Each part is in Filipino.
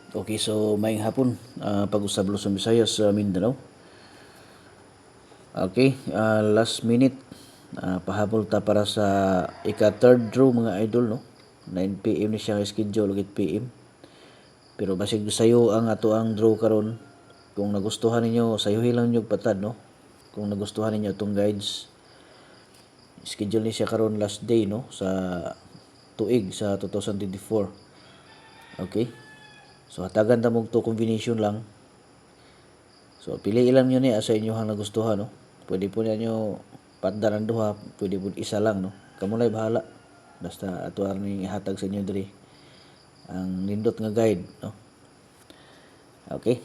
Okay, so maayong hapon, pag-usab Luzon, Visayas sa Mindanao. Okay, last minute, pahabol ta para sa ika-third draw mga idol, no? 9 PM ni siya schedule, 8 PM. Pero basig sayo ang ato ang draw karon. Kung nagustuhan ninyo, sayuhin lang nyo patad, no? Kung nagustuhan ninyo itong guides, schedule ni siya karon last day, no? Sa tuig sa 2024. Okay? So hatagan ta mong to combination lang. So pili ilang nyo ni sa inyo hang nagustuhan, no. Pwede po ninyo patdan ang duha, pwede po isa lang, no. Kamo lay bahala. Basta ato ni ihatag sa inyo diri ang nindot nga guide, no. Okay.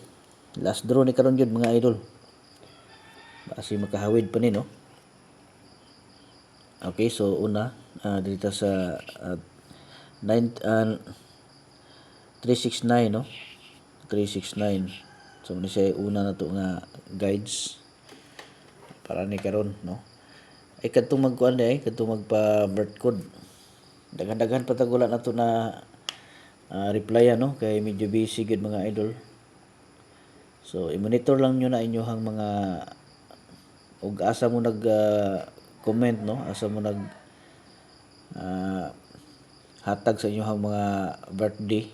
Last draw ni karon jud mga idol. Basi makahawid pa ni, no. Okay, so una dito sa 9 369, no. 369. So ni siya una na to nga guides para ni karon, no. Ay kadtong magkuan ay kadtong magpa birth code. Daghan-daghan patagula na to na replyan, no, kay medyo busy gid mga idol. So i-monitor lang nyo na inyohang mga ug asa mo nag comment, no, asa mo nag hatag sa inyohang mga birthday.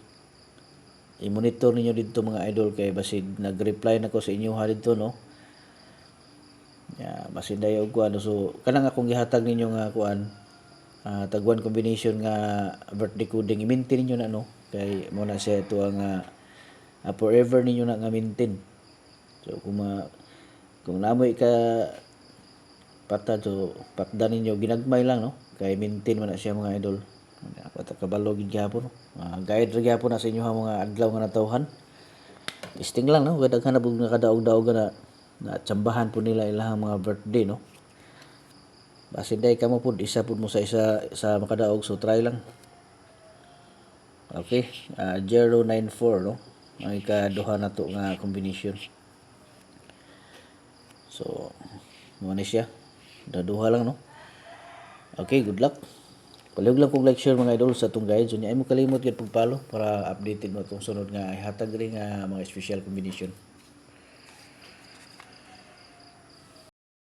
I-monitor ninyo dito mga idol kay basig nag-reply nako sa inyo ha dito, no. Basin dayo og kuan, so kanang akong gihatag ninyo nga kuan, tagwan combination nga birthday coding, i-maintain ninyo na, no, kay mo na siya ito ang forever ninyo na nga maintain. So kung namoy ka patad, so patdan ninyo ginagmay lang, no, kay maintain man na siya mga idol. Kabalo gid gyapon, no. Guide ra gyapon na sa inyo mga adlaw nga natawhan. Testing lang, no, kadaghan na bug nakadaog-daog na tsambahan po nila ilang mga birthday, no. Basi day kamo pud isa pud mo sa isa sa makadaog, so try lang. Okay, 094, no, ang ikaduha na to nga combination. So mo ni siya daduha lang, no. Okay, good luck. Palihog lang kong like, share mga idol sa itong guide. So niya ay mo kalimot yun pag-follow para updated mo itong sunod nga ihatag rin nga mga special combination.